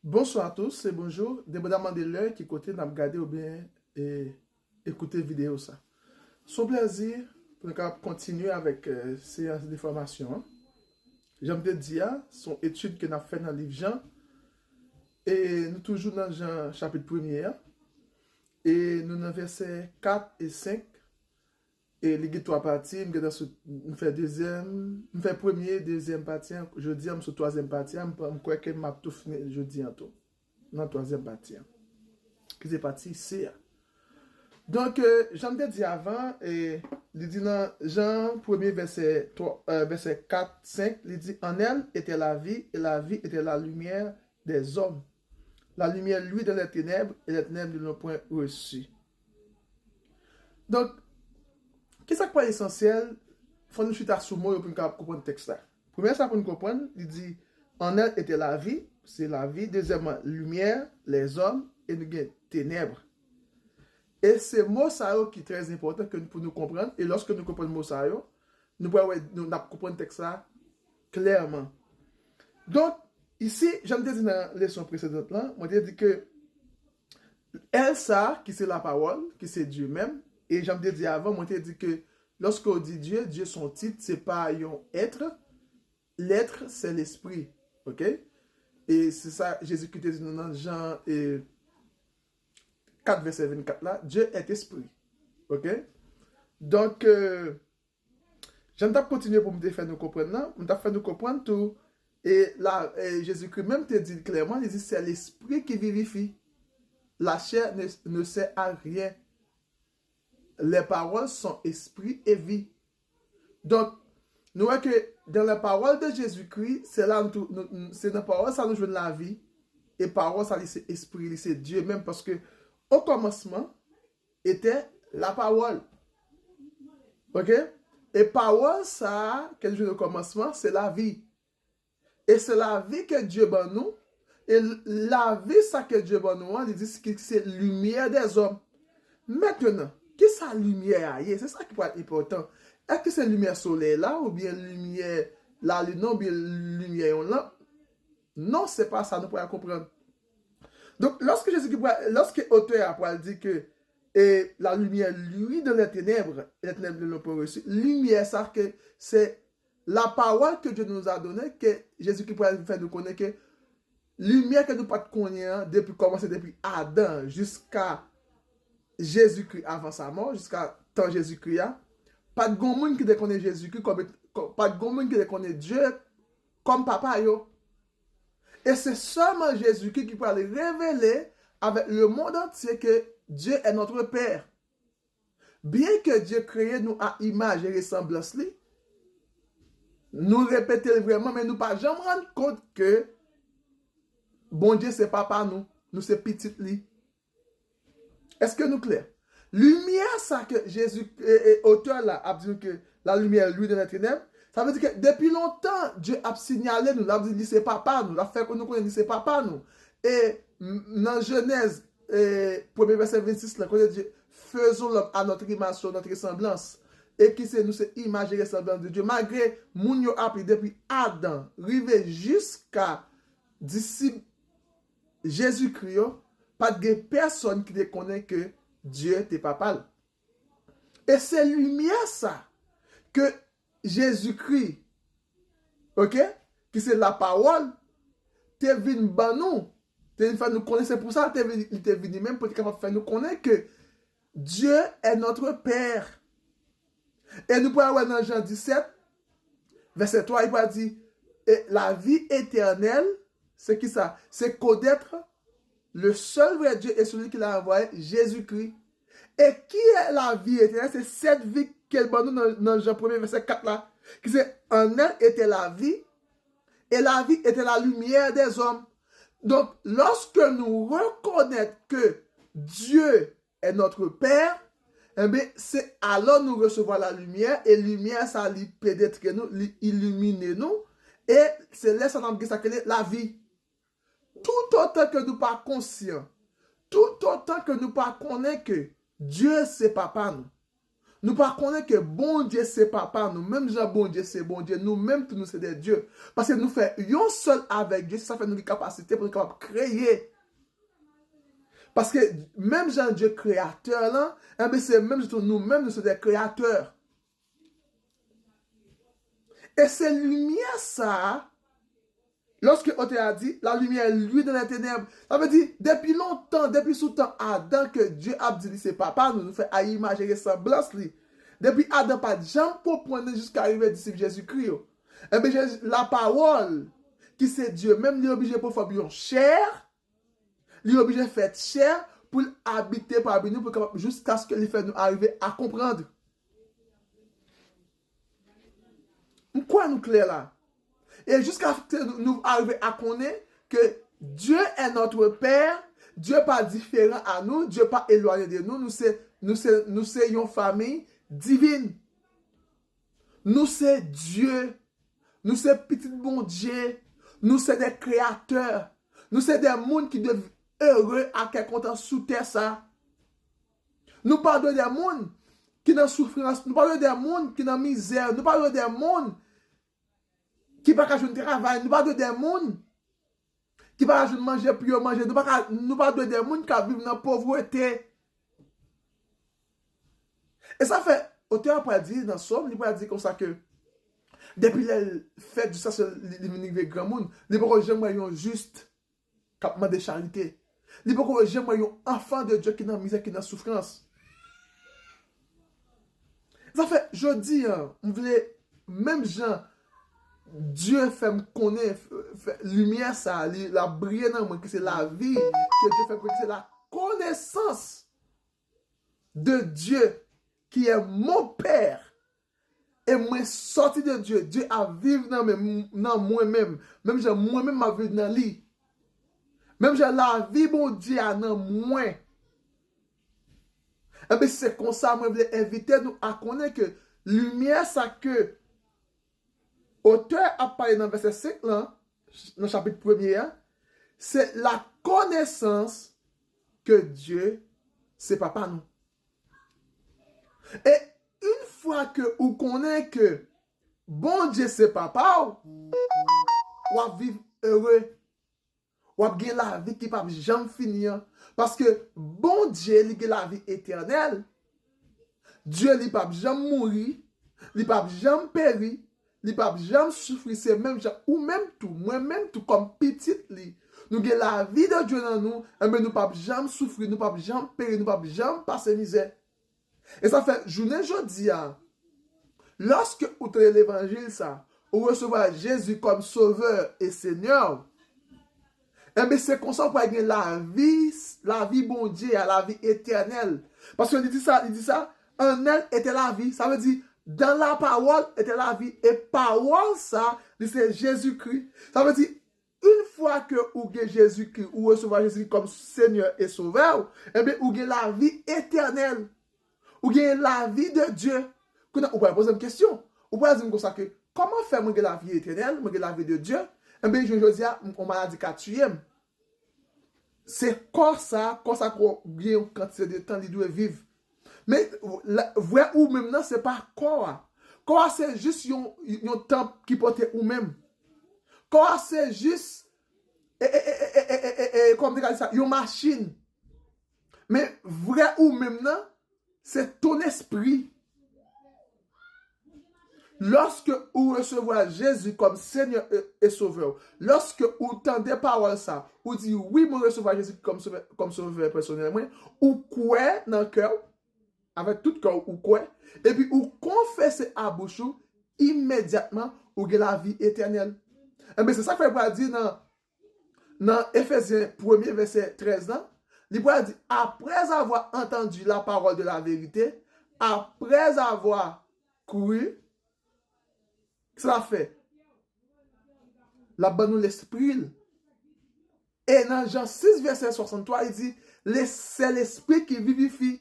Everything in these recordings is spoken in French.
Bonsoir à tous et bonjour. Dépendamment de l'heure qui côté n'a regardé ou bien écouter vidéo ça. Son plaisir pour nous continuer avec séance de formation. Hein. J'aime te dire, son étude que nous avons fait dans le livre Jean. Et nous toujours dans Jean chapitre 1er. Hein. Et nous dans versets 4 et 5. Et les trois parties, nous faisons deuxième, nous faisons premier, deuxième partie. Je dis, nous troisième partie. Je crois que m'a tout fini jeudi en tout. Dans la troisième partie. Qui c'est parti C. Donc, j'en ai dit avant, et il dit dans Jean 1er verset 4, 5, il dit, en elle était la vie, et la vie était la lumière des hommes. La lumière, lui, dans les ténèbres, et les ténèbres ne l'ont point reçu. Donc, qu'est-ce qui est essentiel? Il faut nous chuter sous mot pour nous comprendre le texte. Première, ça pour nous comprendre, il dit, en elle était la vie, c'est la vie. Deuxièmement, lumière, les hommes, et nous avons ténèbres. Et c'est le mot ça qui est très important pour nous comprendre. Et lorsque nous comprenons le mot ça, nous pouvons comprendre le texte là clairement. Donc, ici, j'aime dire dans la leçon précédente, là, moi, j'ai dit que elle, ça, qui c'est la parole, qui c'est Dieu même, et j'aime dire avant, moi, j'ai dit que lorsqu'on dit Dieu, Dieu, son titre, c'est pas un être, l'être, c'est l'esprit. Ok? Et c'est ça, Jésus-Christ dit dans Jean 4, verset 24 là, Dieu est esprit. Ok? Donc, j'aime continuer pour me faire nous comprendre là, me faire nous comprendre tout. Et là, Jésus-Christ même te dit clairement, il dit c'est l'esprit qui vivifie. La chair ne sert à rien. Les paroles sont esprit et vie. Donc, nous voyons que dans la parole de Jésus-Christ, c'est là, c'est dans la parole, ça nous joue la vie. Et parole, ça c'est esprit, c'est Dieu même, parce que au commencement était la parole. Ok? Et parole, ça, qu'elle joue au commencement, c'est la vie. Et c'est la vie que Dieu ban nous. Et la vie, ça que Dieu ban nous, il dit que c'est la lumière des hommes. Maintenant, qu'est-ce que c'est la lumière? C'est ça qui peut être important. Est-ce que c'est la lumière soleil là, ou bien la lumière la lune, ou bien la lumière là? Non, c'est pas ça, nous pouvons comprendre. Donc, lorsque l'auteur a dit que la lumière, lui, dans les ténèbres ne l'ont pas reçu, lumière, ça que c'est la parole que Dieu nous a donnée, que Jésus-Christ pourrait faire nous connaître que lumière que nous pas connaître depuis commencer depuis Adam jusqu'à Jésus-Christ avant sa mort, jusqu'à temps Jésus-Christ, pas de grand monde qui connaît Jésus-Christ, pas de grand monde qui connaît Dieu comme papa yo. Et c'est seulement Jésus-Christ qui peut aller révéler avec le monde entier que Dieu est notre Père. Bien que Dieu crée nous à image et ressemblance, nous répétons vraiment, mais nous ne pas jamais rendre compte que bon Dieu, c'est papa nous, nous c'est petit lui. Est-ce que nous clair? Lumière, ça que Jésus, auteur là, a dit que la lumière, lui, de la ténèbres, ça veut dire que depuis longtemps, Dieu a signalé nous, l'a dit c'est papa nous, l'a fait que nous connaissons, c'est papa nous. Et dans Genèse, 1er verset 26, là, quand il dit, faisons l'homme à notre image, sur notre ressemblance. Et qui c'est nous, c'est image et ressemblance de Dieu. Malgré moun yo appris depuis Adam, rivé jusqu'à d'ici Jésus-Christ, pas de personne qui ne connaît que Dieu t'es papa. Et c'est lumière ça que Jésus-Christ, ok, qui c'est la parole, t'es venu ban nous, t'es venu faire nous connaître, c'est pour ça il t'est venu même pour faire nous connaître que Dieu est notre Père. Et nous pouvons voir dans Jean 17, verset 3, il va dire, et la vie éternelle, c'est qui ça? C'est connaître le seul vrai Dieu et celui qui l'a envoyé, Jésus-Christ. Et qui est la vie éternelle? C'est cette vie qu'elle donne dans Jean 1er verset 4 là. Qui c'est en elle était la vie, et la vie était la lumière des hommes. Donc, lorsque nous reconnaissons que Dieu est notre Père, eh bien, c'est alors nous recevons la lumière, et la lumière, ça lui pénètre nous, illumine nous, et c'est là ça la vie. Tout autant que nous ne pas conscients, tout autant que nous ne pas connaissons que Dieu, c'est papa nous. Nous ne connaissons que bon Dieu c'est papa, nous même Jean bon Dieu c'est bon Dieu, nous-mêmes tous nous c'est des dieux. Parce que nous faisons un seul avec Dieu, ça fait nous des capacités pour nous capables de créer. Parce que même Jean Dieu créateur là, c'est même nous-mêmes nous sommes des créateurs. Et c'est lumière ça. Lorsque on a dit, la lumière lui dans les ténèbres, ça veut dire, depuis longtemps, depuis sous temps Adam, que Dieu a dit, c'est papa, nous fait à image et ressemblance. Depuis Adam, pas de jambe pour prendre jusqu'à arriver disciple Jésus-Christ. Et bien, la parole, qui c'est Dieu, même il est obligé pour faire une chair, il est obligé de faire chair pour habiter parmi nous, jusqu'à ce qu'il fait nous arriver à comprendre. Pourquoi nous clair là? Et jusqu'à ce que nous arrivions à connaître que Dieu est notre Père, Dieu n'est pas différent à nous, Dieu n'est pas éloigné de nous, nous sommes une famille divine. Nous sommes Dieu, nous sommes petit bon Dieu, nous sommes des créateurs, nous sommes des mondes qui deviennent heureux à quelque temps sous terre ça. Nous parlons des mondes qui sont en souffrance, nous parlons des mondes qui sont en misère, nous parlons des mondes qui ne peuvent pas travail, nous parlons des mondes qui ne peuvent pas manger pour manger, nous parlons des mondes qui vivent dans la pauvreté. Et ça fait, auteur peut dire dans Somme, il peut dire comme ça que depuis le fait du sens de grand monde, il peut jamais un juste capement de charité. Il peut jamais un enfant de Dieu qui est dans la misère, qui est dans la souffrance. Ça fait, je dis, on voulait, même gens, Dieu fait me connaître, lumière ça, la briller dans moi, que c'est la vie, que Dieu fait que c'est la connaissance de Dieu, qui est mon Père. Et moi, sorti de Dieu, Dieu a vécu dans moi-même. Même j'ai moi-même ma vie dans lui. Même j'ai la vie, bon Dieu, dans moi. Et bien, c'est comme ça, moi, je voulais inviter nous à connaître que lumière, ça que auteur a parlé dans le verset 5, là, dans le chapitre 1er, c'est la connaissance que Dieu, c'est papa nous. Et une fois que vous connaissez que bon Dieu, c'est papa, vous allez vivre heureux. Vous allez gagner la vie qui ne peut jamais finir. Parce que bon Dieu, il a la vie éternelle. Dieu, il ne peut jamais mourir. Il ne peut jamais périr. Il ne peut jamais souffrir. C'est même ou même tout, moi-même tout comme petit li. Nous avons la vie de Dieu dans nous, mais nous ne pouvons jamais souffrir, nous ne pouvons jamais périr, nous ne pouvons jamais passer misère. Et ça fait, journée jeudi, lorsque vous tenez l'évangile, ça, vous recevez Jésus comme sauveur et Seigneur, et bien c'est comme ça pour gagner la vie bon Dieu, la vie éternelle. Parce qu'il dit ça, en elle était la vie. Ça veut dire, dans la parole était la vie. Et parole, ça, c'est Jésus-Christ. Ça veut dire, une fois que vous avez Jésus-Christ, vous recevez Jésus comme Seigneur et Sauveur, et bien vous avez la vie éternelle. Vous avez la vie de Dieu. Vous pouvez poser une question. Vous pouvez dire comme ça que, comment faire moi la vie éternelle, moi la vie de Dieu? Eh bien, je dis, on m'a dit qu'à tuer. C'est comme ça qu'on a une quantité de temps qu'il doit vivre. Mais, vrai ou même, non, c'est pas quoi. Quoi, c'est juste un temps qui porte ou même. Quoi, c'est juste, comme tu dis ça, une machine. Mais, vrai ou même, non, c'est ton esprit. Lorsque vous recevez Jésus comme Seigneur et Sauveur, lorsque vous entendez paroles ça, vous dites oui, je recevrai Jésus comme Sauveur personnellement, ou quoi dans le cœur, avec tout cœur, ou quoi, et puis vous confessez à bouche, immédiatement, vous avez la vie éternelle. Et bien, c'est ça qu'il va dire dans Éphésiens 1er, verset 13, il va dire, après avoir entendu la parole de la vérité, après avoir cru, ça fait la bonne l'esprit. Et dans Jean 6, verset 63, il dit, c'est l'esprit qui vivifie.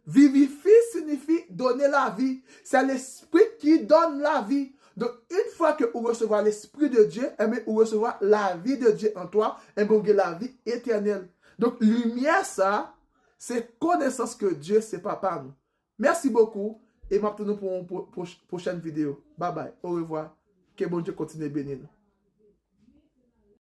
Vivifie signifie donner la vie. C'est l'esprit qui donne la vie. Donc, une fois que vous recevez l'esprit de Dieu, vous recevez la vie de Dieu en toi, et vous avez la vie éternelle. Donc, lumière, ça, c'est connaissance que Dieu, c'est papa nous. Merci beaucoup. Et maintenant pour une prochaine vidéo. Bye bye. Au revoir. Que bon Dieu continue de bénir nous.